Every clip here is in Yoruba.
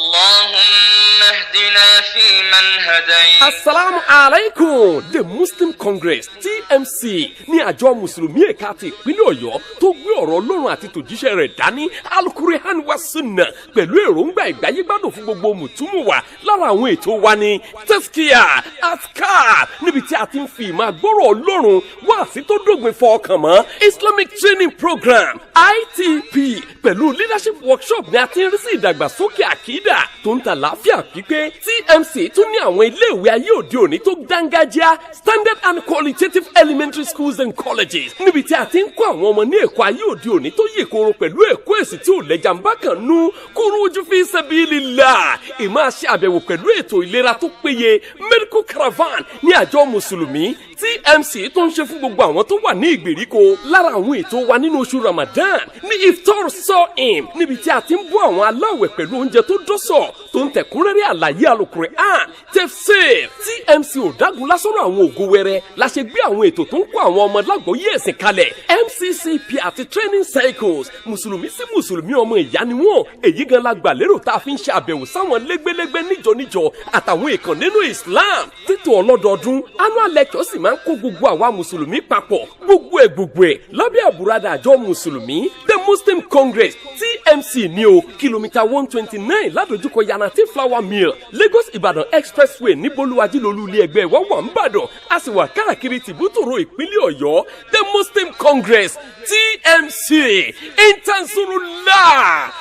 اللهم اهدنا فيمن هديت. Assalamu alaikum. The Muslim Congress TMC ní àjọ mùsùlùmí ẹ̀ka ti ìpínlẹ̀ Ọ̀yọ́ tó gbé ọ̀rọ̀ Ọlọ́run àti tòjíṣẹ́ rẹ̀ dání Al-Qur'an wa Sunnah pẹ̀lú èròǹgbà ìgbáyégbádùn fún gbogbo mùtúmùwà. Lára àwọn ètò wa ní Tazkiya, Azkar níbi tí a ti ń fi ìmọ̀ àgbọ̀rọ̀ Ọlọ́run wá sí tó dògbìn fọkàn mọ́, Islamic Training Program ITP pẹ̀lú leadership workshop ní a ti ń rí sí ìdàgbàsókè àkídà tó ń ta láàfíà pípé. TMC tún ní àwọn iléèwé ayé òde òní tó dángájá standard and qualitative elementary schools and colleges níbi tí a ti ń kọ́ àwọn ọmọ ní ẹ̀kọ́ ayé òde òní tó yè koro pẹ̀lú ẹ̀kọ́ èsì tí ò lẹ́jà ń bá kàn nú khuruj fi sabilillah. ìmáa ṣe àbẹ̀wò pẹ̀lú ètò ìlera tó péye medical caravan ní àjọ mùsùlùmí TMC tó ń ṣe fún gbogbo àwọn tó wà ní ìgbèríko. Lára àwọn ètò wa nínú oṣù Ramadan ní iftar soim níbi tí a ti ń bọ́ àwọn aláwẹ̀ pẹ̀lú oúnjẹ tó dọ́sọ̀ tó ń tẹ̀kúnrẹ́rẹ́ àlàyé Al-Qur'an tafsir. TMC ò dágun lásọ̀rọ̀ àwọn ògo wẹrẹ la ṣe gbé àwọn ètò tó ń kó àwọn ọmọ lágbóyè ẹ̀sìn kalẹ̀ MCCP àti training cycles. Mùsùlùmí sí mùsùlùmí ọmọ ìyá ni wọ́n. Èyí gan la gbà lérò tá a fi ń ṣe àbẹ̀wò sáwọn lẹ́gbẹ́lẹ́gbẹ́ níjọ àtàwọn èèkàn nínú Islam. Títò ọlọ́dọọdún annual lecture sì máa ń kó gbogbo àwa mùsùlùmí papọ̀. Gbogbo ẹ̀ lábẹ́ àbúradà àjọ mùsùlùmí The Muslim Congress TMC ní o kìlómítà 129 ládojúkọ Yanati Flower Mill Lagos Ìbàdàn Expressway ní Bolúwájí lolú ilé ẹgbẹ́ wa wà ń bàdàn. A sì wà káàkiri tìbútòrò ìpínlẹ̀ Ọ̀yọ́. The Muslim Congress TMC intansurullah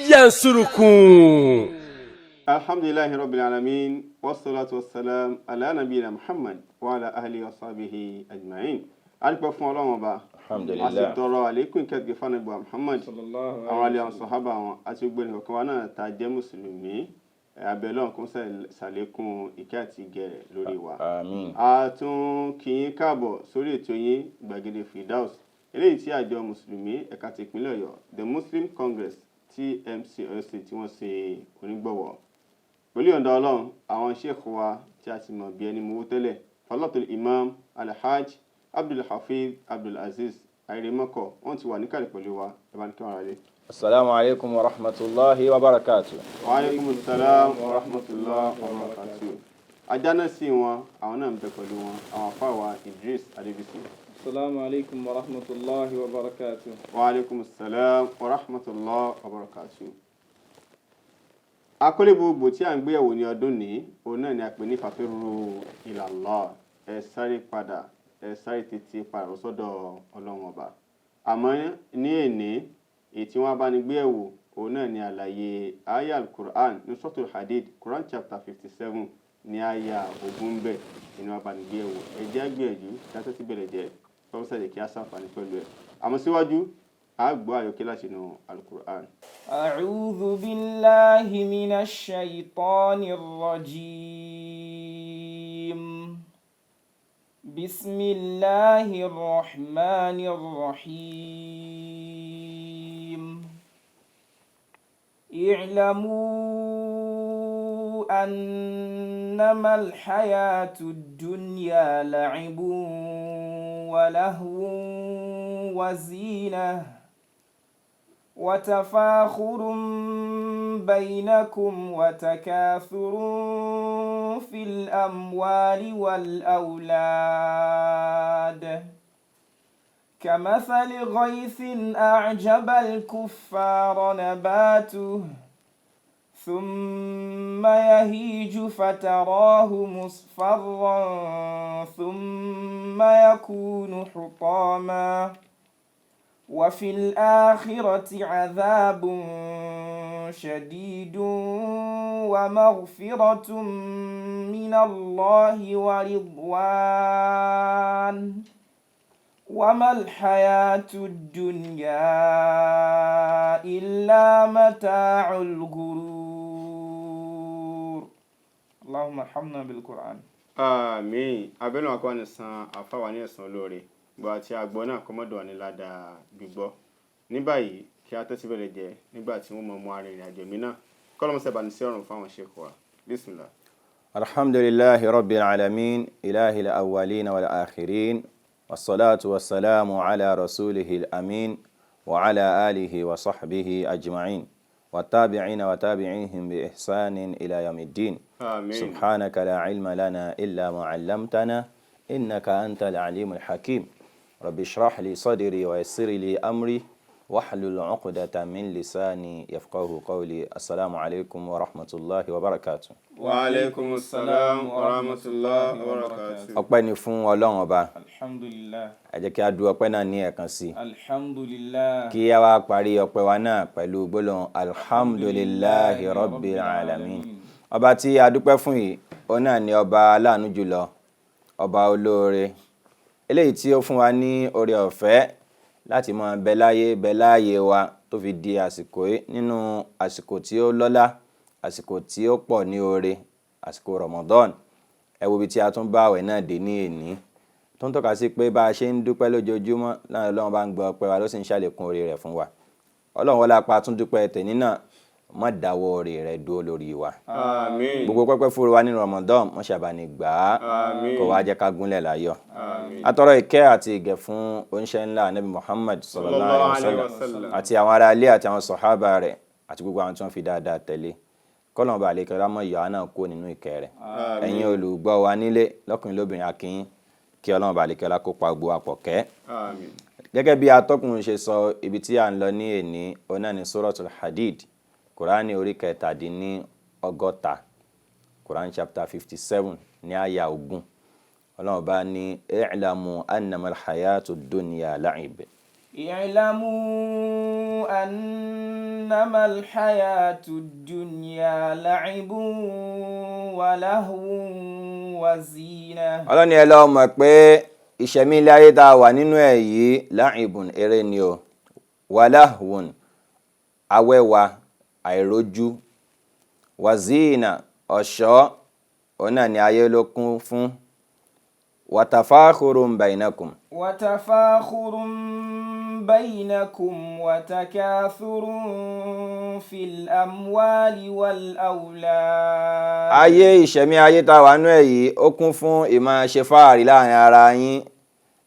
yansurukun. Alhamdulillahi rabbil alamin wassalatu wassalam ala nabiyina Muhammad wa ala ahlihi wa sahbihi ajma'in. Adúpẹ́ fún Ọlọ́run Ọba. Alhamdulillah. A sì tọrọ àlékún ìkẹ́gẹ́ fún Ànábì Muhammad àwọn alẹ́ àwọn sàhábà wọn àti gbogbo ẹnì kọ̀ọ̀kan wa náà tá jẹ́ mùsùlùmí. Abẹ́lọ́run kó ṣàlékún ìkẹ́ àti ìgẹ̀ lórí wa. Àmín. A tún kí yín káàbọ̀ sórí ètò yín Gbàgede Firdaus eléyìí tí àjọ mùsùlùmí ẹ̀ka ti ìpínlẹ̀ Ọ̀yọ́ The Muslim Congress TMC Ọ̀yọ́ State tí wọ́n ṣe onígbọ̀wọ́. Pẹ̀lú ìyọ̀ǹda Ọlọ́run àwọn sheikh wa tí a ti mọ̀ bí ẹni mowó tẹ́lẹ̀ Fadlatul Imam Alhaj Abdul Hafiz Abdul Aziz Airemako wọ́n ti wà níkàlẹ̀ pẹ̀lú wa ẹ̀bá ní kí wọ́n rà lé. Assalamu alaikum wa rahmatullahi wa barakatuh. Wa alaikum assalam wa rahmatullahi wa barakatuh. Ajánà sí wọn àwọn náà ń bẹ pẹ̀lú wọn àwọn afáwa Idris Adébísí. Assalamu alaikum wa rahmatullahi wa barakatuh. Wa alaikum assalam wa rahmatullahi wa barakatuh. Àkọlé gbogbo tí a ń gbé yẹ̀wò ní ọdún ní òun náà ni a pè ní fàfírù ila Allah. Ẹ sáré padà ẹ sáré tètè padà sọ́dọ̀ Ọlọ́run Ọba. Àmọ́ ní èní èyí tí wọ́n bá ní gbé yẹ̀wò òun náà ni àlàyé aya al-Qur'an ní Suratul Hadid Quran chapter 57 ní aya 20 bẹ́ẹ̀ ni wọ́n bá ní gbé yẹ̀wò. Ẹ jẹ́ gbìyànjú dáṣẹ́ tí bẹ̀rẹ̀ jẹ́ tọ́sẹ̀ kí a ṣàǹfààní pẹ̀lú ẹ̀. Àmọ́ síwájú a gbọ́ àyọkẹ́ láti inú al-Qur'an. A'udhu billahi minash shaitanir rajim. Bismillahir rahmanir rahim. I'lamu annama al-hayatud dunya la'ibun wa lahwun wa zinah وتفاخر بينكم وتكاثر في الأموال والأولاد كمثل غيث أعجب الكفار نباته ثم يهيج فتراه مصفرا ثم يكون حطاما وفي الآخرة عذاب شديد ومغفرة من الله ورضوان وما الحياة الدنيا إلا متاع الغرور. اللهم ارحمنا بالقرآن. Àmín. Abẹ́lú àkọ́ni san àfáwà ní ẹ̀san olóore. Gbọ́ àti àgbọ́ náà kọ́mọ́dọ̀ wà ní ládàá gbígbọ́. Ní báyìí kí a tẹ́sí bẹ̀rẹ̀ jẹ́ nígbà tí wọ́n mọ̀ mọ́ arìnrìn àjò mi náà. Kọ́lọ́mọsẹ̀ bá ní sí ọ̀run fáwọn sheikh wa. Bismillah. Alhamdulillahi rabbil alamin ilahil awwalin wal akhirin wassalatu wassalamu ala rasulihil amin wa ala alihi wa sahbihi ajma'in. والتابعين وتابعيهم بإحسان إلى يوم الدين. آمين. سبحانك لا علم لنا إلا ما علمتنا إنك أنت العليم الحكيم. رب اشرح لي صدري ويسر لي أمري واحلل عقدة من لساني يفقهوا قولي. السلام عليكم ورحمة الله وبركاته. وعليكم السلام ورحمة الله وبركاته. ọpẹ́ ni fún Ọlọ́run Ọba. Alhamdulillah. ẹ jẹ́ kí a du ọpẹ́ náà ní ẹ̀kan sí. Alhamdulillah. kí a wá parí ọpẹ́ wa náà pẹ̀lú gbólóhùn alhamdulillahi rabbil alamin. ọba tí a dúpẹ́ fún yìí ó náà ni ọba aláàánú jùlọ, ọba olóore, eléyìí tí ó fún wa ní oore ọ̀fẹ́ láti máa bẹ láyé wa tó fi di àsìkò yìí, nínú àsìkò tí ó lọ́lá, àsìkò tí ó pọ̀ ní oore, àsìkò Ramadan. ẹ wo ibi tí a tún bá àwẹ̀ náà dé ní èní, tó ń tọ́ka sí pé bá a ṣe ń dúpẹ́ lójoojúmọ́ náà Ọlọ́run bá ń gbọ́ ọpẹ́ wa ló sì ń ṣàlékún oore rẹ̀ fún wa. Ọlọ́run wọlé apá tún dúpẹ́ tèní náà, má dáwọ́ oore rẹ̀ dúró lórí wa. Àmín. gbogbo pẹ́pẹ́ fúru wa nínú Ramadan mọ́ ṣàbàní gbà á, Àmín. kó wá jẹ́ ká gúnlẹ̀ láyọ̀. Àmín. atọ́rọ̀ ìkẹ́ àti ìgẹ̀ fún oníṣẹ́ ńlá Ànábì Muhammad sallallahu alaihi wasallam àti àwọn ará ilé àti àwọn sọ̀hábà rẹ̀ àti gbogbo àwọn tí wọ́n fi dáadáa tẹ̀lé. kọ́lọ́n bá àlékẹ́ lámọ́ ìyá náà kó nínú ìkẹ́ rẹ̀. ẹ̀yin olùgbọ́ wa nílé lọ́kùnrin lóbìnrin akínyìn, kí Ọlọ́run bá àlékẹ́ lákópa gbogbo àpọ̀kẹ́. Àmín. gẹ́gẹ́ bí atọ́kùn ṣe sọ, ibi tí a ń lọ ní èní ọ̀nà ní Suratul Hadid, Kùránì orí 17, Quran chapter 57 ní àyà 20. Ọlọ́run bá ní i'lamu annama al-hayatu ad-dunya la'ib. اعلموا أنما الحياة الدنيا لعب ولهو وزينة. Ọlọ́run ni ẹ lọ mọ̀ pé ìṣẹ̀mí ilé ayé tá a wà nínú ẹ̀ yìí la'ibun, eré ni o, wa lahwun, awẹ́wà, àìrójú, wa zina, ọ̀ṣọ́, ọ̀nà ni ayé ló kún fún, wa tafakhurun bainakum. وتفاخر بينكم وتكاثر في الأموال والأولاد. ayé ìṣẹ̀mí ayé tá a wà nínú ẹ̀ yìí ó kún fún ìmọ̀ ṣe fáàrí láàrin ara yín,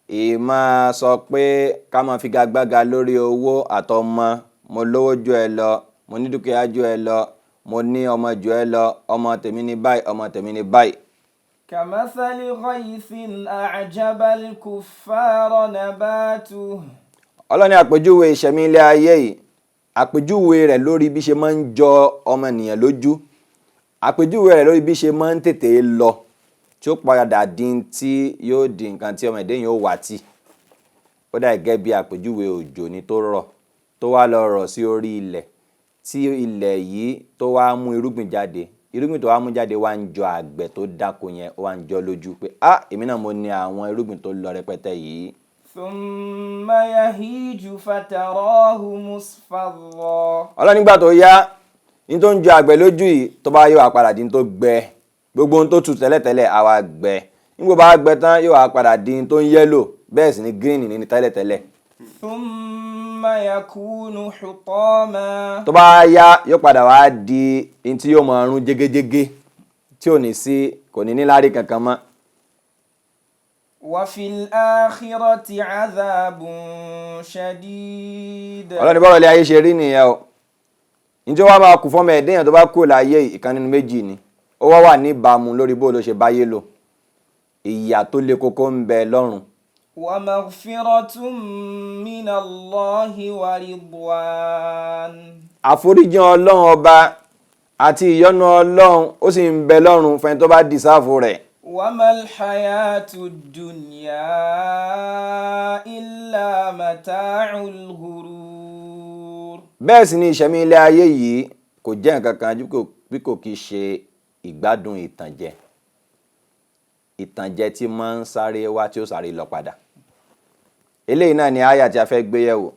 ìmọ̀ sọ pé ká máa figagbága lórí owó àtọmọ. mo lówó ju ẹ lọ, mo ní dúkìá ju ẹ lọ, mo ní ọmọ ju ẹ lọ, ọmọ tèmi ní báyìí, ọmọ tèmi ní báyìí. كمثل غيث أعجب الكفار نباته. Ọlọ́run ní àpèjúwe ìṣẹ̀mí ilé ayé yìí, àpèjúwe rẹ̀ lórí bí ṣe máa ń jọ ọmọnìyàn lójú, àpèjúwe rẹ̀ lórí bí ṣe máa ń tètè lọ, tí ó padà di tí yóò di nǹkan tí ọmọ ẹ̀dá yìí ó wà tí. ó dà gẹ́gẹ́ bí àpèjúwe òjò ni tó rọ̀, tó wá lọ rọ̀ sí orí ilẹ̀, tí ilẹ̀ yìí tó wá mú irúgbìn jáde, irúgbìn tó wá mú jáde wá ń jọ àgbẹ̀ tó dáko yẹn, ó wá ń jọ lójú pé èmi náà mo ní àwọn irúgbìn tó lọ rẹpẹtẹ yìí. ثم يهيج فتراه مصفرا. Ọlọ́run nígbà tó yá, ní tó ń jọ àgbẹ̀ lójú yìí tó bá yóò wá padà di tó gbẹ, gbogbo ohun tó tutù tẹ́lẹ̀tẹ́lẹ̀ á wá gbẹ, nígbà bá gbẹ tán yóò wá padà di tó ń yẹ́lò, bẹ́ẹ̀ sì ni green ní tẹ́lẹ̀tẹ́lẹ̀. ثم يكون حطاما. tó bá yá yóò padà wá di tí yóò máa rún jégéjégé, tí ò ní sí, kò ní níláárí kankan mọ́. وفي الآخرة عذاب شديد. Ọlọ́run bọ́rọ̀ lé ayé ṣe rí nìyẹn o. níjọ́ wá máa kù fọ́mọ ẹ̀dẹ́yàn tó bá kú láyé ìkan nínú méjì ni, ó wà níbàámu lórí bó ló ṣe báyé lò. ìyà tó le koko ń bẹ lọ́run. ومغفرة من الله ورضوان. àforíjì Ọlọ́run ọba àti ìyọ́nú Ọlọ́run ó sì ń bẹ lọ́run fẹ́ni tó bá dìsáàfù rẹ̀. وما الحياة الدنيا إلا متاع الغرور. bẹ́ẹ̀ sì ni ìṣẹ̀mí ilé ayé yìí kò jẹ́ nǹkan kan bí kò kí ṣe ìgbádùn ìtànjẹ. ìtànjẹ tí máa ń sáré wá tí ó sáré lọ padà. eléyìí náà ni àyà tí a fẹ́ gbé yẹ̀wò.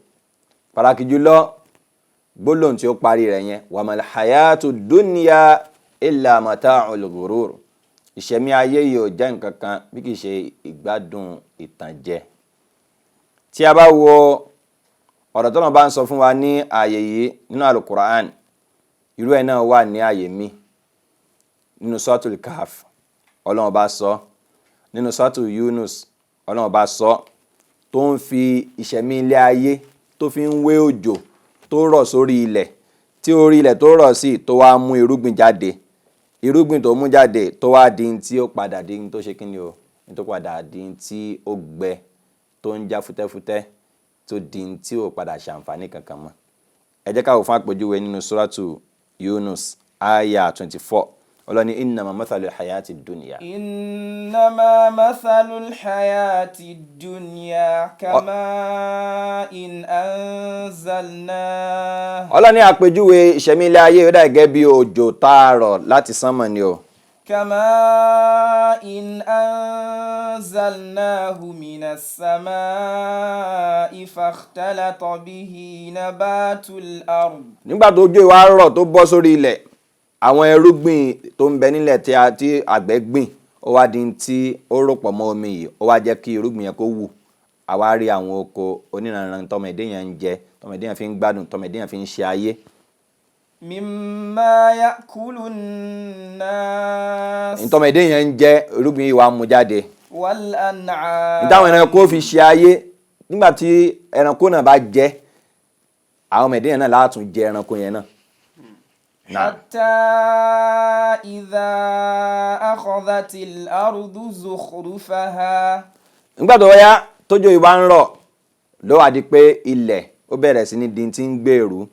pàtàkì jùlọ gbólóhùn tí ó parí rẹ̀ yẹn, wamal hayatu dunya illa mata'ul ghurur. ìṣẹ̀mí ayé yìí ò jẹ́ nǹkan kan bí kì í ṣe ìgbádùn ìtànjẹ. tí a bá wo ọ̀rọ̀ tọ́nà bá ń sọ fún wa ní ààyè yìí nínú Al-Qur'an, irú ẹ̀ náà wà ní ààyè mi nínú Suratul Kahf, Ọlọ́run bá sọ, nínú Suratul Yunus, Ọlọ́run bá sọ, tó ń fi ìṣẹ̀mí ilé ayé tó fi ń wé òjò tó rọ̀ sórí ilẹ̀, tí orí ilẹ̀ tó rọ̀ sí tó wá mú irúgbìn jáde, irúgbìn tó mú jáde tó wá di tí ó padà di tó ṣe kíni o, tó padà di tí ó gbẹ tó ń já fútẹ́fútẹ́ tó di tí ó padà ṣàǹfààní kankan mọ́. ẹ jẹ́ ká wò fún àpèjúwe nínú suratu Yunus aya 24. Ọlọ́ni innama mathalul hayati dunya. Innama mathalul hayati dunya kama in anzalna. Ọlọ́ni àpèjúwe ìṣẹ̀mí ilé ayé ó dà gẹ́gẹ́ bí òjò tààrọ̀ láti sánmọ̀ ni o. Kama in anzalnahu minas samai fakhtalata bihi nabatul ard. Nígbà tó òjò wá rọ̀ tó bọ́ sórí ilẹ̀, àwọn irúgbìn tó ń bẹ nílẹ̀ tí àgbẹ̀ gbìn ó wá di tí ó rò pọ̀ mọ́ omi yìí, ó wá jẹ́ kí irúgbìn yẹn kó wù. Àwa rí àwọn oko oníranran tọmọdé yẹn ń jẹ, tọmọdé yẹn fi ń gbádùn, tọmọdé yẹn fi ń ṣe ayé. Mimma ya'kulun nas. Tọmọdé yẹn ń jẹ irúgbìn yìí wá mú jáde. Wal an'am. Ìtàwọn ẹranko fi ṣe ayé, nígbà tí ẹranko náà bá jẹ, àwọn ọmọdé yẹn náà látún jẹ ẹranko yẹn náà. حتى إذا أخذت الأرض زخرفها. Nígbà tó yá tójò ìbá ń rọ̀ ló wá di pé ilẹ̀ ó bẹ̀rẹ̀ sí ní di tí ń gbèrú,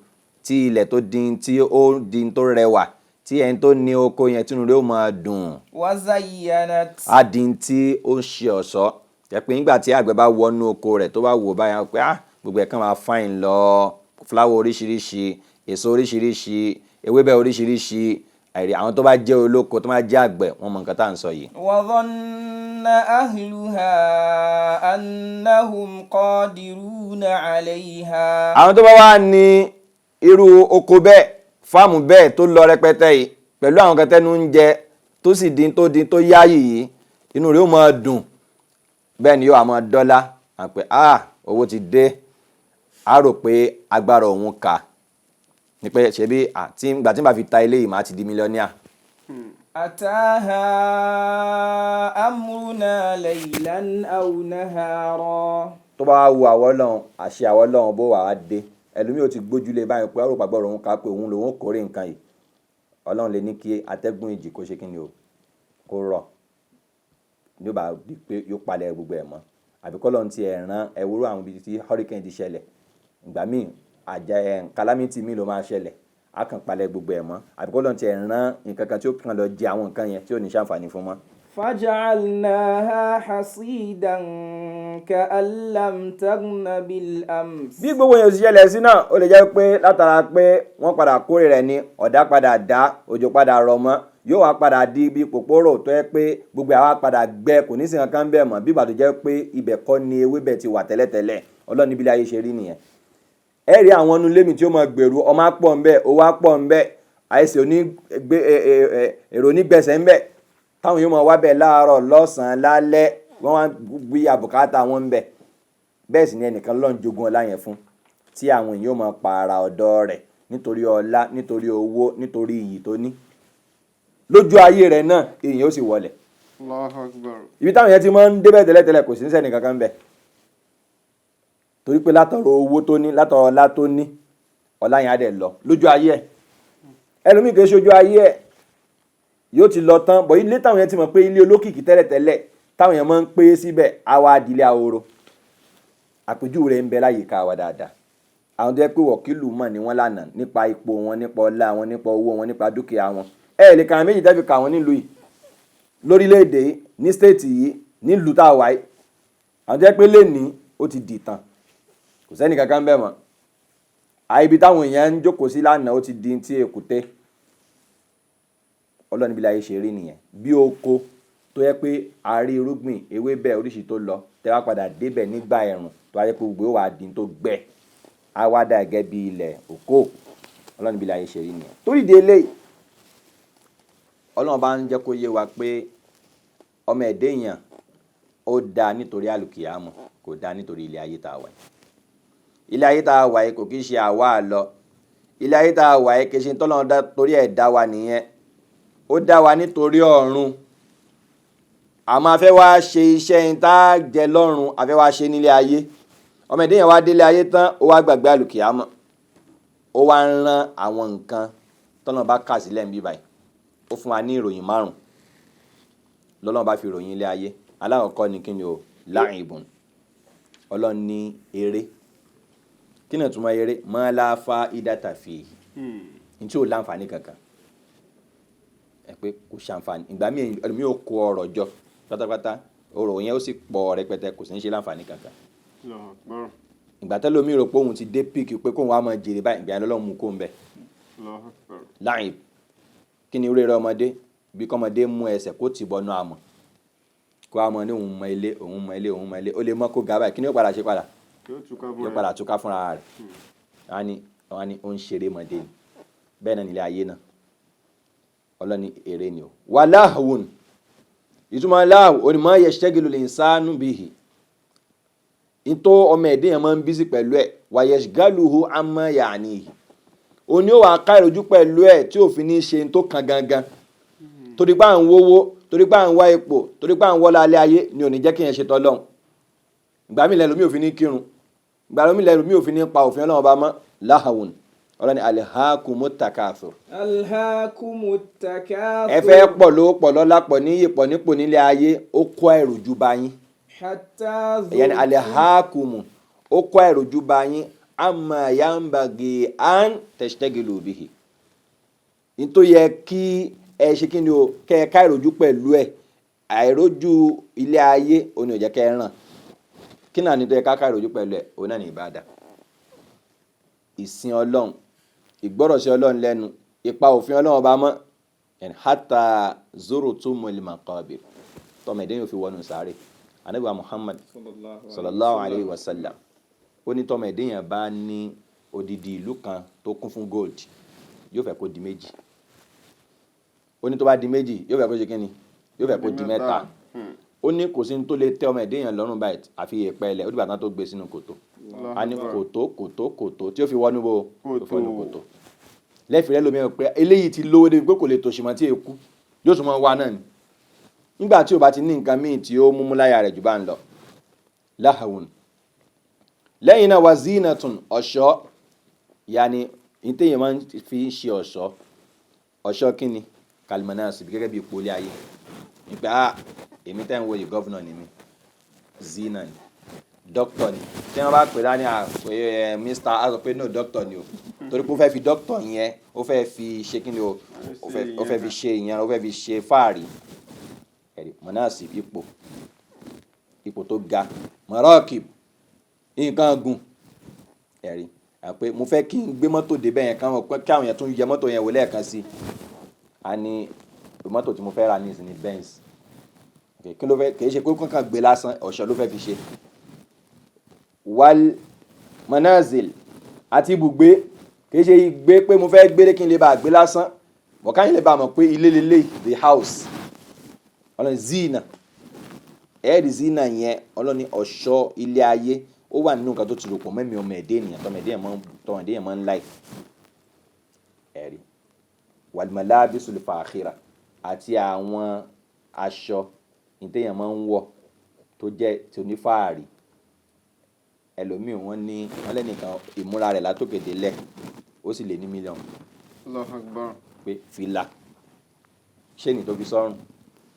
tí ilẹ̀ tó di tí ó di tó rẹwà, tí ẹni tó ní oko yẹn tínú rẹ̀ ó máa dùn. وزينت. Á di tí ó ń ṣe ọ̀ṣọ́. Jẹ́ pé nígbà tí àgbẹ̀ bá wọnú oko rẹ̀ tó bá wò báyà pé gbogbo ẹ̀ kàn máa fáìn lọ, fúláwọ̀ oríṣiríṣi, èso oríṣiríṣi, ewébẹ̀ oríṣiríṣi, àwọn tó bá jẹ́ olóko tó bá jẹ́ àgbẹ̀ wọ́n mọ nǹkan tá à ń sọ yìí. وظن أهلها أنهم قادرون عليها. àwọn tó bá wà ní irú oko bẹ́ẹ̀, fáàmù bẹ́ẹ̀ tó lọ rẹpẹtẹ yìí pẹ̀lú àwọn kan tẹ́nu ń jẹ tó sì di tó yáyì yìí, inú rẹ̀ ó máa dùn, bẹ́ẹ̀ ni yóò máa dọ́là àpẹ owó ti dé, á rò pé agbára òun kà ní pé ṣebí ìgbà tí n bá fi ta ilé yìí máa ti di mílíọ̀nìà. Ataha amruna laylan aw nahara. tó bá wo àwọ̀ Ọlọ́run, àṣẹ àwọ̀ Ọlọ́run bó wà á dé, ẹlòmíì ò ti gbójúlé báyìí pé àrò pàgbọ́rọ̀ òun ká pé òun lòun kórè nǹkan yìí. Ọlọ́run lè ní kí atẹ́gùn ìjì kó ṣe kí ni o, kó rọ̀, ní ó bá di pé yóò palẹ̀ gbogbo ẹ̀ mọ́. Àbí k'Ọlọ́run ti ẹ̀ràn ẹ̀wúrò àwọn ibi tí hurricane ti ṣẹlẹ̀, ìgbà míì calamity mi ló máa ṣẹlẹ̀, á kàn palẹ̀ gbogbo ẹ̀ mọ́. Àbí k'Ọlọ́run ti ẹ̀ràn nǹkan kan tí ó kàn lọ jẹ àwọn nǹkan yẹn tí ò ní ṣàǹfààní fún mọ́. فجعلناها حصيدا كأن لم تغن بالأمس. bí gbogbo èèyàn ṣiṣẹ́ sí náà ó lè jẹ́ pé látara pé wọ́n padà kórè rẹ̀ ni ọ̀dá padà dá, òjò padà rọ̀ mọ́, yóò wá padà di ibi pòpòrò tó yẹ pé gbogbo àwa padà gbẹ, kò ní sí nǹkan bẹ́ẹ̀ mọ́, bí ìgbà tó jẹ́ pé ibẹ̀ kọ́ ni ewébẹ̀ ti wà tẹ́lẹ̀tẹ́lẹ̀. Ọlọ́run níbi ilé ayé ṣe rí nìyẹn. ẹ rí àwọn inú lémi tí ó máa gbèrú, ọmọ á pọ̀ ńbẹ̀, owó á pọ̀ ńbẹ̀, àìsàn èrò onígbẹ̀sẹ̀ ńbẹ̀, táwọn yóò máa wá bẹ̀ láàárọ̀ lọ́sàn-án lálẹ́, wọ́n wá gbé àbùkátà wọn ń bẹ̀. Bẹ́ẹ̀ sì ni ẹnìkan lọ́n jogún ọlá yẹn fún, tí àwọn èèyàn yóò máa pààrà ọ̀dọ̀ rẹ̀ nítorí ọlá, nítorí owó, nítorí iyì tó ní. Lójú ayé rẹ̀ náà èèyàn ó sì wọlẹ̀. Allahu Akbar. Ibi táwọn yẹn ti máa ń débẹ̀ tẹ́lẹ̀tẹ́lẹ̀ kò sí ní sẹ́ni kankan bẹ̀. Torí pé látọ̀rọ̀ owó tó ní, látọ̀rọ̀ ọlá tó ní, ọlá yẹn á dẹ̀ lọ lójú ayé ẹ̀. Ẹlòmíì kì í ṣojú ayé ẹ̀, yóò ti lọ tán, bọ̀ ilé táwọn yẹn ti mọ̀ pé ilé olókìkí tẹ́lẹ̀tẹ́lẹ̀ táwọn yẹn máa ń pé síbẹ̀, àwa adìlé ahoro. Àpèjúwe rẹ̀ ń bẹ láyìíká wa dáadáa. Àwọn tó yẹ pé wọ̀kìlù mọ̀ ní wọ́n lánàá nípa ipò wọn, nípa ọlá wọn, nípa owó wọn, nípa dúkìá wọn. Ẹ lè kà méjì tẹ́ fi kà wọ́n nílùú yìí, lórílẹ̀‐èdè yìí, ní stéètì yìí, nílùú tá a wà yìí. Àwọn tó yẹ pé lénìí ó ti dìtàn, kò sẹ́ni kankan bẹ́ẹ̀ mọ́. Àìbi táwọn èèyàn ń jókòó sí lánàá ó ti di ti èkúté. Ọlọ́run níbi láyé ṣe rí nìyẹn. Bí oko tó yẹ pé a rí irúgbìn ewébẹ̀ oríṣi tó lọ, tẹ́ wá padà débẹ̀ nígbà ẹ̀rùn tó wáyé pé gbogbo wà dín tó gbẹ, á wá dà gẹ́gẹ́ bí ilẹ̀ òkó. Ọlọ́run níbi láyé ṣe rí nìyẹn. Torí ìdí eléyìí, Ọlọ́run bá ń jẹ́ kó yé wa pé ọmọ ẹ̀dẹ́ èèyàn ó dáa nítorí àlùkìyámọ̀, kò dáa nítorí ilé ayé tá a wà yìí. Ilé ayé tá a wà yìí kò kí ń ṣe àwa àlọ. Ilé ayé tá a wà yìí kì í ṣe tọ́lọ́run torí ẹ̀ dá wa nìyẹn. Ó dá wa nítorí ọ̀run. Àmọ́ a fẹ́ wá ṣe iṣẹ́ yẹn tá a jẹ lọ́run, a fẹ́ wá ṣe nílé ayé. Ọmọ ẹ̀dẹ́ yẹn wá délé ayé tán, ó wá gbàgbé àlùkìyámọ̀. ó wá ń rán àwọn nǹkan tọ́nà bá kà sílẹ̀ ń bí báyìí ó fún wa ní ìròyìn 5 lọ́lọ́run bá fi ròyìn ilé ayé. alákọ̀ọ́kọ́ ni kí ni o láìbùn ọlọ́run ní eré. kí ni ìtumọ̀ eré? ma la fa'idata fihi ní tí ò láǹfààní kankan ẹ pé kò ṣàǹfààní. ìgbà míì ẹlòmíì ò kó ọrọ̀ jọ pátápátá ọrọ̀ yẹn ó sì pọ̀ rẹpẹtẹ kò sì ní ṣe láǹfààní kankan. ìgbà tẹ́lómi rò pé òun ti dé píìkì pé kóun wá máa jèrè báyìí ìgbà yẹn lọ́lọ́run mú kó ń bẹ̀. láàyè kí ni rere ọmọdé bí kọ́mọdé mú ẹsẹ̀ kó tì bọ́nú àmọ́ kó àmọ́ ní òun mọ ilé òun mọ ilé òun mọ ilé ó lè mọ́ kó ga báyìí kí ni ó padà ṣe padà yóò padà túká fúnra rẹ̀. wọ́n ní ó ń ṣeré mọ́dé ni bẹ́ẹ̀ náà nílé ayé náà ọlọ́ni èrè ni o. wà láhùn ìtumọ̀ láhùn onímọ̀ yashtagilu l-insanu bihi ìtò ọmọ ẹ̀dẹ́ yẹn máa ń bísí pẹ̀lú ẹ̀ wa yashgaluhu amma ya'nihi òní ó wà ká ìrojú pẹ̀lú ẹ̀ tí òfin ní ṣe tó kan gangan torí pé à ń wówó torí pé à ń wá ipò torí pé à ń wọ́lá alẹ́ ayé ni ò ní jẹ́ kí yẹn ṣe tọ́lọ́hun. ìgbà mi lẹ́nu mi ò fi ní kírun ìgbà mi lẹ́nu mi ò fi ní pa òfin Ọlọ́run bá mọ́ láhàwùn ọlọ́ni alhaakumut takathur. alhaakumut takathur. ẹ fẹ́ pọ̀ lówó pọ̀ lọ́lá pọ̀ níyì pọ̀ nípò nílé ayé ó kó ìròjú bá yín. hatta ìyẹn ni alhaakumu ó kó ìròjú bá yín amma yanbaghi an tashtagilu bihi. ní tó yẹ kí ẹ ṣe kí ni o kẹ́ ẹ ká ìròjú pẹ̀lú ẹ̀ àìrójú ilé ayé òní ò jẹ́ kẹ́ ẹ ràn. kí náà ní tó yẹ ká ká ìròjú pẹ̀lú ẹ̀ òun náà ní ìbádà ìsìn Ọlọ́run ìgbọ́rọ̀ sí Ọlọ́run lẹ́nu ipa òfin Ọlọ́run ọba mọ́ hatta zurutumul maqabir tọmọ ẹ̀dẹ́ yóò fi wọnú sáré. Ànábì wa Muhammad sallallahu alayhi wa sallam ó ní tọmọ ẹ̀dẹ́ yẹn bá ní odidi ìlú kan tó kún fún gold yóò fẹ́ kó di méjì. ó ní tó bá di méjì yóò fẹ́ kó ṣe kíni yóò fẹ́ kó di mẹ́ta. ó ní kò sí ní tó lè tẹ́ ọmọ ẹ̀dẹ́ yẹn lọ́rùn báyìí àfi ìyẹ̀pẹ̀ ilẹ̀ ó dìgbà tán tó gbé sínú kòtò. a ní kòtó tí ó fi wọnú bó fọnú kòtò. lẹ́fìrẹ́ lómi ẹ̀ pé eléyìí ti lówó débi pé kò lè tòṣì mọ́ tí èkú yóò tún mọ́ wá náà ni. nígbà tí o bá ti ní nǹkan míì tí ó múmú láyà rẹ̀ jù bá ń lọ. láhàwùn lẹ́yìn náà wà zinatun ọ̀ṣọ́ yàní ìtẹ̀yẹ̀ máa ń fi ṣe ọ̀ṣọ́ kíni kalimanasi gẹ́gẹ́ bí ipò ilé ayé nípa èmi tẹ́ ń wo yìí gọ́vnọ̀ ni mi zina ni dókítọ̀ ni tí wọ́n bá pè lá ní mr azọ pé no dókítọ̀ ni o torí pé ó fẹ́ fi dókítọ̀ yẹn ó fẹ́ fi ṣe kíni o ó fẹ́ fi ṣe ìyẹn ó fẹ́ fi ṣe fáàrí ẹ̀rí manasi ipò tó ga marakib nǹkan gùn ẹ̀rí àpé mo fẹ́ kí n gbé mọ́tò débẹ̀ yẹn kí àwọn yẹn tún yẹ mọ́tò yẹn wò lẹ́ẹ̀kan sí a ní mọ́tò tí mo fẹ́ ra ní ìsìn ní Benz kí ló fẹ́ kì í ṣe pé kankan gbé lásán ọ̀ṣọ́ ló fẹ́ fi ṣe. wal manazil àti ibùgbé kì í ṣe gbé pé mo fẹ́ gbélé kí n lè bá gbé lásán bọ̀ká yín lè bá mọ̀ pé ilé lélẹ̀ the house ọlọ́ni zina ẹ̀ẹ́dì zina yẹn ọlọ́ni ọ̀ṣọ́ ilé ayé ó wà nínú nǹkan tó ti rò pọ̀ mẹ́mi ọmọ ẹ̀dẹ́ ènìyàn tọmọ ẹ̀dẹ́ yẹn máa ń láì ẹ̀rí wal-malabisul fakhira àti àwọn aṣọ ìtẹ̀yàn máa ń wọ̀ tó jẹ́ tí onífàárì ẹlòmíì wọ́n lẹ́nìkan ìmúra rẹ̀ látòkè délẹ̀ ó sì lé ní mílíọ̀nù. Allahu Akbar. pé fìlà ṣéènì tó fi sọ́rùn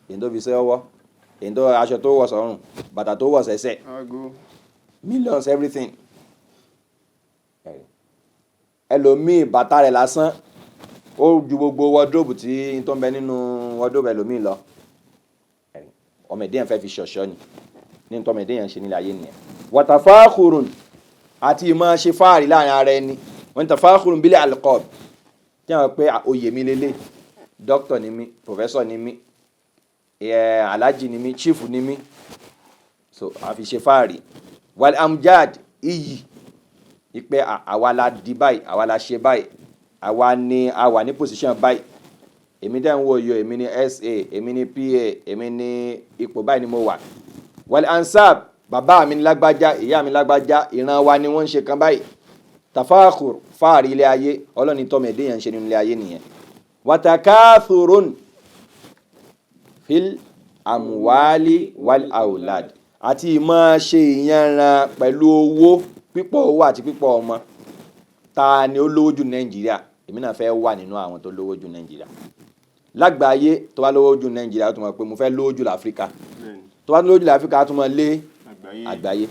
èyí tó fi sọ́wọ́ èyí tó aṣọ tó wọ̀ sọ́rùn bàtà tó wọ̀ sẹ́sẹ̀ millions everything. ẹlòmíì bàtà rẹ̀ lásán ó ju gbogbo wardrobe tí tó ń bẹ nínú wardrobe ẹlòmíì lọ. ọmọ ẹ̀dẹ́ yẹn fẹ́ fi ṣọ̀ṣọ́ ni ní tọ́mọ ẹ̀dẹ́ yẹn ń ṣe nílẹ̀ ayé nìyẹn. watafakhurun àti ìmọ̀ ṣe fáàrí láàrin ara ẹni wọ́n ní tafakhurun bil alqab tí wọ́n pé oyè mi lélẹ̀ doctor ni mí professor ni mí alhaji ni mí chief ni mí so a fi ṣe fáàrí. wal amjad iyì ìpè àwa la di báyìí àwa la ṣe báyìí àwa ni a wà ní position báyìí èmi dẹ́ ń wo yo èmi ni SA èmi ni PA èmi ni ipò báyìí ni mo wà. wal ansab bàbá mi lágbájá ìyá mi lágbájá ìran wa ni wọ́n ń ṣe kan báyìí. tafakhur fáàrí ilé ayé ọlọ́ni tọ́mọ ẹ̀dẹ́ yẹn ń ṣe nínú ilé ayé nìyẹn. watakathurun fil amwali wal aulad àti ìmọ̀ ṣe ìyanran pẹ̀lú owó pípọ̀ owó àti pípọ̀ ọmọ ta ni ó lówó jù Nàìjíríà èmi náà fẹ́ wà nínú àwọn tó lówó jù Nàìjíríà lágbàáyé tó bá lówó jù Nàìjíríà tó mọ̀ pé mo fẹ́ lówó jù láfíríkà tó bá lówó jù láfíríkà tó mọ̀ lé àgbáyé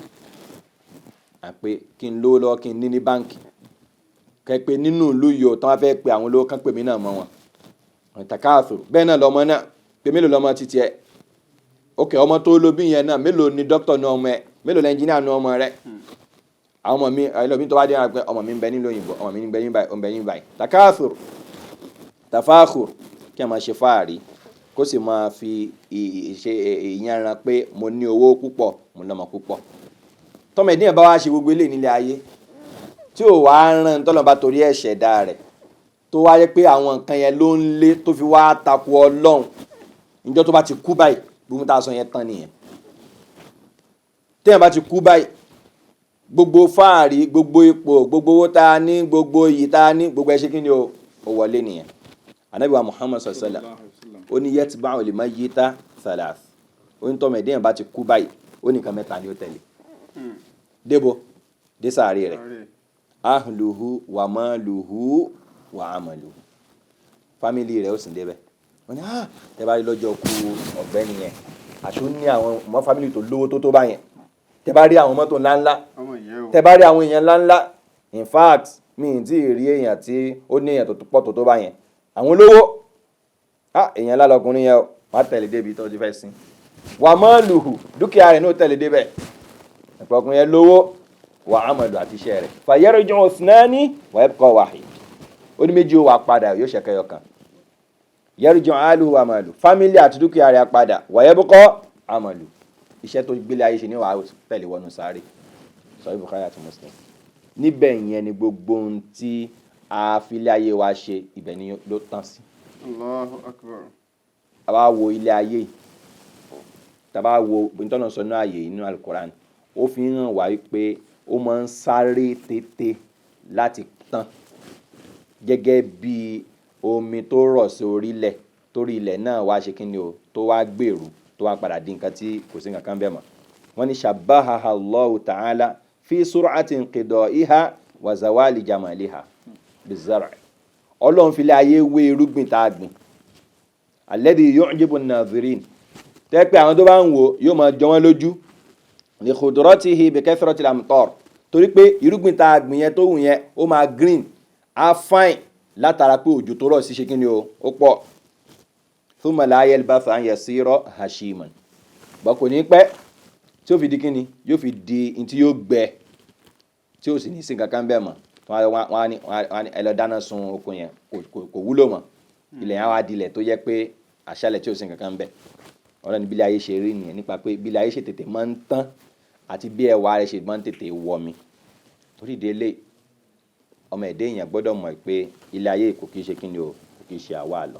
àpé kí n lówó lọ́wọ́ kí n ní báǹkì kẹ́ pé nínú ìlú yìí tó wá fẹ́ pe àwọn olówó kan pè mí náà mọ́ wọn takathur bẹ́ẹ̀ náà lọ́mọ náà pé mélòó lọ́mọ títí ẹ̀ ok ọmọ tó lóbi yẹn náà mélòó ni dókítà ní ọmọ ẹ̀ mélòó ni ẹnjìníà ní ọmọ rẹ̀ àwọn ọmọ mi ẹlòmí tó bá dé wọn pé ọmọ mi ń bẹ nílò òyìnbó ọmọ mi ń bẹ ní báyìí takathur tafakhur kí a máa ṣe fáàrí kó sì máa fi ṣe ìyànran pé mo ní owó púpọ̀ mo lọ́mọ púpọ̀ tọ́mọ ìdíyàn bá wá ṣe gbogbo eléyìí nílé ayé tí ò wá rán tọ́lọ́ bá torí ẹ̀ṣẹ̀ dá rẹ̀ tó wáyé pé àwọn nǹkan yẹn ló ń lé tó fi wá takò Ọlọ́run níjọ́ tó bá ti kú báyìí gbogbo tá a sọ yẹn tán nìyẹn téèyàn bá ti kú báyìí gbogbo fáàrí gbogbo ipò gbogbo owó tá a ní gbogbo iyì tá a ní gbogbo ẹ ṣe kí ni ó wọlé nìyẹn Ànábì wa Muhammad sallallahu alaihi wasallam ó ní yatba'u al-mayyita thalath ó ní tọ́mọ ìdíyàn bá ti kú báyìí ó ní nǹkan mẹ́ta ni ó tẹ̀lé débò dé sàárè rẹ̀ ahluhu wa maluhu wa amaluhu fámìlì rẹ̀ ó sì débẹ̀ wọ́n ní tẹ́ bá rí lọ́jọ́ kú ọ̀gbẹ́ni yẹn àṣọ ní àwọn ọmọ fámìlì tó lówó tó bá yẹn tẹ́ bá rí àwọn mọ́tò ńláńlá tẹ́ bá rí àwọn èèyàn ńláńlá in fact mi ì tí ì rí èèyàn tí ó ní èèyàn tó pọ̀ tó bá yẹn àwọn olówó èèyàn ńlá lọkùnrin yẹn wàá tẹ̀lé débi tó ti fẹ́ sin wa maluhu dúkìá rẹ̀ ní ó tẹ̀lé débẹ̀ ọkùnrin yẹn lówó wà amalu àti iṣẹ́ rẹ̀ fayarji'u ithnani wa yabqa wahid ó ní méjì ó wà padà yóò ṣe kẹyọ kan yarji'u aluhu wa amalu fámílì àti dúkìá rẹ̀ padà wa yabqa amalu iṣẹ́ tó gbélé ayé ṣe ní wàá tẹ̀lé wọnú sáré Sahih Bukhari àti Muslim níbẹ̀ yẹn ni gbogbo ohun tí a fi ilé ayé wa ṣe ibẹ̀ ni ló tán sí. Allahu Akbar. àbá wo ilé ayé tàbá wo ìtọ́nà sọ náà ààyè inú Al-Qur'an ó fi hàn wá wípé ó máa ń sáré tètè láti tán gẹ́gẹ́ bí omi tó rọ̀ sí orílẹ̀ torí ilẹ̀ náà wá ṣe kíni o tó wá gbèrú tó wá padà di nǹkan tí kò sí nǹkan kan bẹ́ẹ̀ mọ́ wọ́n ní shabbahaha Allahu ta'ala fi sur'ati inqida'iha wa zawali jamaliha bizar'i Ọlọ́run fi lé ayé wé irúgbìn tá a gbìn alladhi yu'jibu an-nadhirin tẹ́ pé àwọn tó bá ń wò yóò máa jọ wọ́n lójú ní khudratihi bi kathrati al-amtar torí pé irúgbìn tá a gbìn yẹn tó wù yẹn ó máa green á fine látara pé òjò tó rọ̀ sí ṣe kí ni ó pọ̀ thumma la yalbathu an yasira hashiman bọ́ kò ní pẹ́ tí ó fi di kí ni yóò fi di in tí yóò gbẹ tí ó sì ní sí kankan bẹ́ẹ̀ mọ́ wọ́n á ní ẹ lọ dáná sun oko yẹn kò wúlò mọ́ ilẹ̀ yẹn á wá dilẹ̀ tó yẹ pé àṣálẹ̀ tí ó sì kankan bẹ́ẹ̀ ọ̀rọ̀ ní bílẹ̀ ayé ṣe rí nìyẹn nípa pé bílẹ̀ ayé ṣe tètè máa ń tán àti bí ẹwà rẹ̀ ṣe máa ń tètè wọmi torí délé ọmọ ẹ̀dẹ́ èèyàn gbọ́dọ̀ mọ̀ pé ilé ayé kò kìí ṣe kí ni o kò kìí ṣe àwa lọ.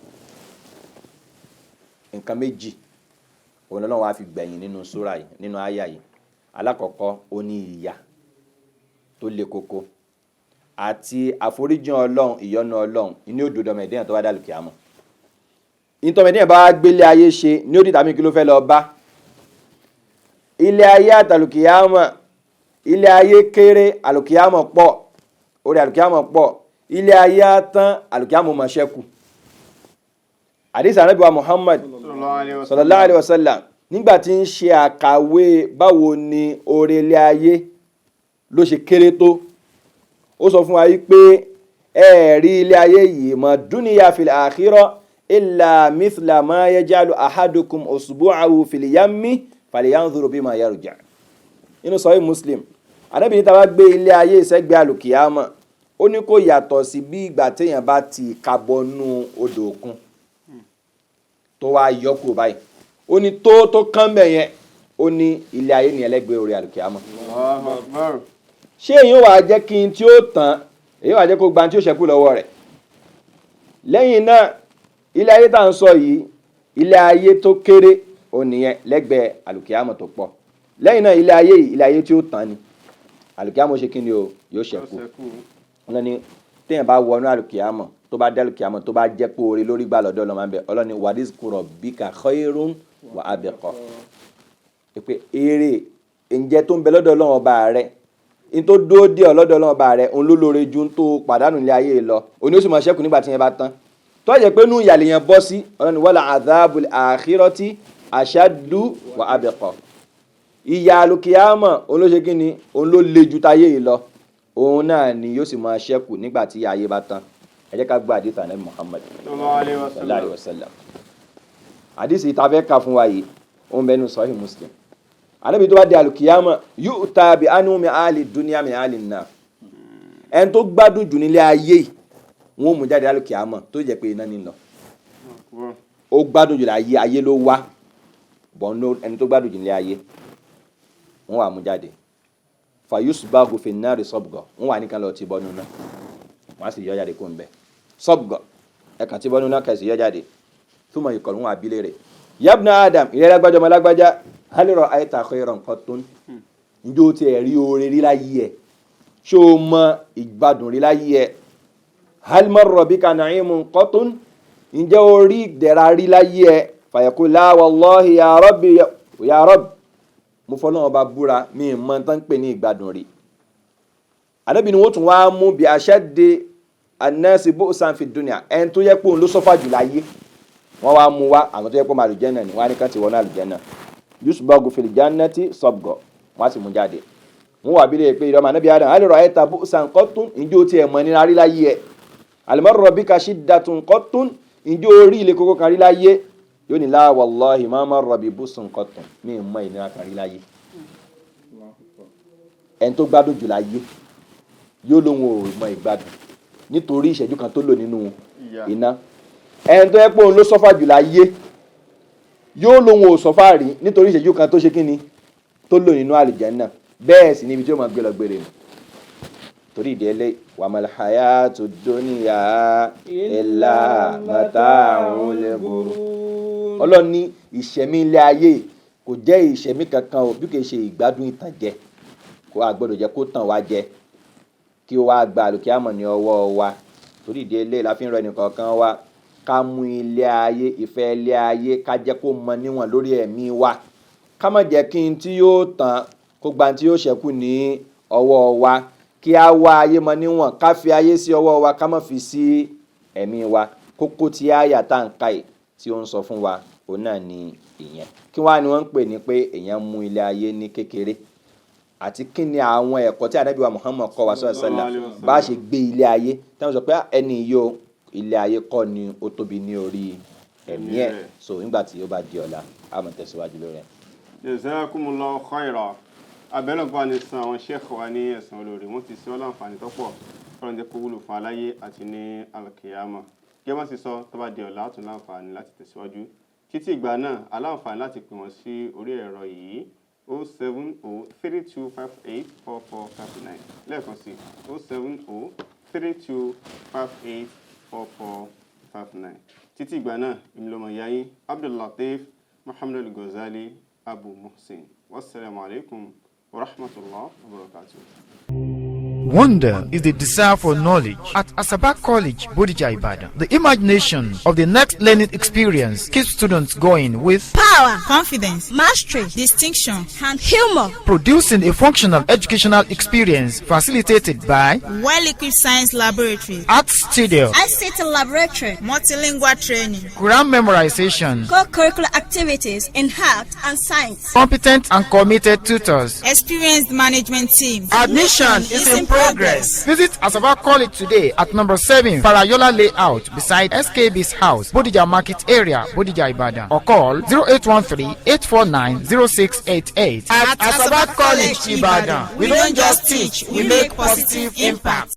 nǹkan méjì òun Ọlọ́run wá fi gbẹ̀yìn nínú súrà yìí nínú àyà yìí alákọ̀ọ́kọ́ ó ní ìyà tó le koko àti àforíjìn Ọlọ́run ìyọ́nú Ọlọ́run ní òdodo ọmọ ẹ̀dẹ́ èèyàn tó wá dàlù kíámọ̀ ìtọ́mẹ̀dé bá gbélé ayé ṣe ní ó dìtà mí kí ló fẹ́ lọ bá ilé ayé àtàlùkìyàmọ̀ ilé ayé kéré àlùkìyàmọ̀ pọ̀ orí àlùkìyàmọ̀ pọ̀ ilé ayé tán àlùkìyàmọ̀ mọ̀ ṣẹ́kù àdìsí Ànábì wa Muhammad sallallahu alaihi wasallam nígbà tí ń ṣe àkàwé báwo ni orí ilé ayé ló ṣe kéré tó ó sọ fún wa yìí pé ẹ̀ẹ̀rí ilé ayé yìí mọ̀ dúníyà fil akhirah illa mithla ma yajalu ahadukum usbu'ahu fil yammi falyanzuru bima yarja inú Sahih Muslim Ànábì ní tá bá gbé ilé ayé ìṣẹ́gbẹ́ àlùkìyámọ̀ ó ní kó yàtọ̀ sí bí ìgbà téèyàn bá ti kabọnú odò òkun tó wá yọkù báyìí ó ní tó kán bẹ̀ yẹn ó ní ilé ayé ní ẹlẹ́gbẹ́ orí àlùkìyámọ̀ ṣé èyàn wà jẹ́ kí n tí ó tán èyàn wà jẹ́ kó gba tí ó ṣẹ́kù lọ́wọ́ rẹ̀ lẹ́yìn náà ilé ayé tá à ń sọ yìí ilé ayé tó kéré ònìyẹn lẹ́gbẹ̀ẹ́ àlùkìyámọ̀ tó pọ̀ lẹ́yìn náà ilé ayé yìí ilé ayé tí ó tán ni àlùkìyámọ̀ ṣe kí ni o yóò ṣẹ́kù ọlọ́ni téèyàn bá wọnú àlùkìyámọ̀ tó bá dé àlùkìyámọ̀ tó bá jẹ́ pé oore lórí gbà lọ́dọ̀ ọlọ́mọ abẹ ọlọ́ni warizqu rabbika khayrun wa abqa pé èrè ǹjẹ́ tó ń bẹ lọ́dọ̀ ọlọ́run ọba rẹ in tó dúró dé ọlọ́dọ̀ Ọlọ́run ọba rẹ̀ òun ló lóore ju tó pàdánù ilé ayé lọ òní ó sì máa ṣẹ́kù nígbà tí yẹn bá tán tó yẹ pé nú ìyàlẹ̀ yẹn bọ́ sí Ọlọ́run wala adhabul akhirati ashaddu wa abqa ìyà àlùkìyámà òun ló ṣe kí ni òun ló le ju táyé yìí lọ òun náà ni yóò sì máa ṣẹ́kù nígbà tí ayé bá tán ẹ jẹ́ ká gbọ́ àdìsí Ànábì Muhammad sallallahu alaihi wasallam àdìsí tá fẹ́ kà fún wa yìí òun bẹ́ẹ̀ nù Sahih Muslim Ànábì tó bá di àlùkìyámà yu'ta bi anumi ali dunya min ali nnar ẹni tó gbádùn jù nílé ayé wọn ò mú jáde àlùkìyámà tó jẹ́ pé iná ní lọ ó gbádùn jù láyé ayé ló wá bọ́n ẹni tó gbádùn jù nílé ayé wọn wà mú jáde fayusbahu fi nnari sabga wọn wà nìkan lọ ti bọ́nú náà wọn á sì yọ jáde kó ń bẹ sabga ẹ̀kan ti bọ́nú náà kẹsì yọ jáde thumma yuqalu wọn àbílẹ̀ rẹ̀ yabna adam ìrẹ́ lágbájá ọmọ lágbájá hal ra'ayta khayran qattun njó tí ẹ̀ rí oore rí láyé ẹ̀ ṣó o mọ ìgbádùn rí láyé ẹ̀ hal marra bika na'imun qattun ǹjẹ́ o rí ìdẹ̀ra rí láyé ẹ̀ fayaqul la wallahi ya rabbi ya rabbi mo fọlọ́n ọba búra mi mọ tán pè ní ìgbádùn rí Ànábì ni wọ́n tún wá mú bí ashaddi an-nasi bu'san fi dunya ẹni tó yẹ pé òun ló sọ́fà jù láyé wọ́n wá mú wá àwọn tó yẹ pé ọmọ àlùjẹ́nà ni wọ́n á ní kàn ti wọ́n ní àlùjẹ́nà yusbagu fil jannati sabga wọ́n á sì mú jáde wọ́n wà bí lè pé ìrọ̀mọ̀ Ànábì Adam hal ra'ayta bu'san qattun ìjó tiẹ̀ mọ̀ ní rí láyé ẹ̀ hal marra bika shiddatun qattun ìjó orí ilé kókó kan rí láyé yóò ní la wallahi ma marra bi bu'sin qattun mi mọ ìnira kan rí láyé ẹni tó gbádùn jù láyé yóò lóun ò mọ ìgbádùn nítorí ìṣẹ́jú kan tó lò nínú iná ẹni tó yẹ pé òun ló sọ́fà jù láyé yóò lóun ò sọ́fà rí nítorí ìṣẹ́jú kan tó ṣe kíni tó lò nínú àlùjánnà bẹ́ẹ̀ sì níbi tí ó máa gbé lọ gbére nù torí ìdílé wa mal hayatud dunya illa mata'ul ghurur Ọlọ́run ní ìṣẹ̀mí ilé ayé kò jẹ́ ìṣẹ̀mí kankan ò bí kò ṣe ìgbádùn ìtànjẹ kó a gbọ́dọ̀ jẹ́ kó tàn wá jẹ kí ó wá gba àlùkìyámọ̀ ní ọwọ́ wa torí ìdílé la fi ń rọ ẹnìkọ̀ọ̀kan wa ká mú ilé ayé ìfẹ́ ilé ayé ká jẹ́ kó mọ níwọ̀n lórí ẹ̀mí wa ká má jẹ́ kí n tí yóò tàn kó gba tí yóò ṣẹ́kù ní ọwọ́ wa kí a wá ayé mọ níwọ̀n ká fi ayé sí ọwọ́ wa ká má fi sí ẹ̀mí wa kókó tí àyà tá ń ka yìí tí ó ń sọ fún wa òun náà ni ìyẹn kí wá ni wọ́n ń pè ní pé èèyàn mú ilé ayé ní kékeré àti kí ni àwọn ẹ̀kọ́ tí Ànábì wa Muhammad kọ́ wa sallallahu bá ṣe gbé ilé ayé tí wọ́n sọ pé ẹni yóò ilé ayé kọ́ ni ó tóbi ní orí ẹ̀mí ẹ̀ so nígbà tí ó bá di ọ̀la a máa tẹ̀síwájú lórí ẹ̀. Jazakumullahu khairan abẹ́lọ́gbà ni san àwọn sheikh wa ní ẹ̀sán olórí wọ́n ti ṣe ọ́ láǹfààní tó pọ̀ fọ́nrán jẹ́ kó wúlò fún aláyé àti ní alkiyama kí wọ́n sì sọ tó bá di ọ̀la àtún láǹfààní láti tẹ̀síwájú títí ìgbà náà aláǹfààní láti pè wọ́n sí orí ẹ̀rọ yìí 07032584459 lẹ́ẹ̀kan sí 07032584459 títí ìgbà náà ìmìlọ́mọ̀ yayin Abdullateef Muhammad Ghazali Abu Muhsin wassalamu alaikum wa rahmatullahi wa barakatuh. Wonder is the desire for knowledge. At Asabak College, Bodija Ibadan, the imagination of the next learning experience keeps students going with power, confidence, mastery, distinction, and humor. Producing a functional educational experience facilitated by well-equipped science laboratory, art studio, ICT laboratory, multilingual training, Quran memorization, co-curricular activities in art and science, competent and committed tutors, experienced management team. Admission is in progress. Visit Asabak College today at number 7 Parayola Layout beside SKB's house, Bodija Market Area, Bodija Ibadan, or call 0813-849-0688. At Asabak College Ibadan, we don't just teach, we make positive impact.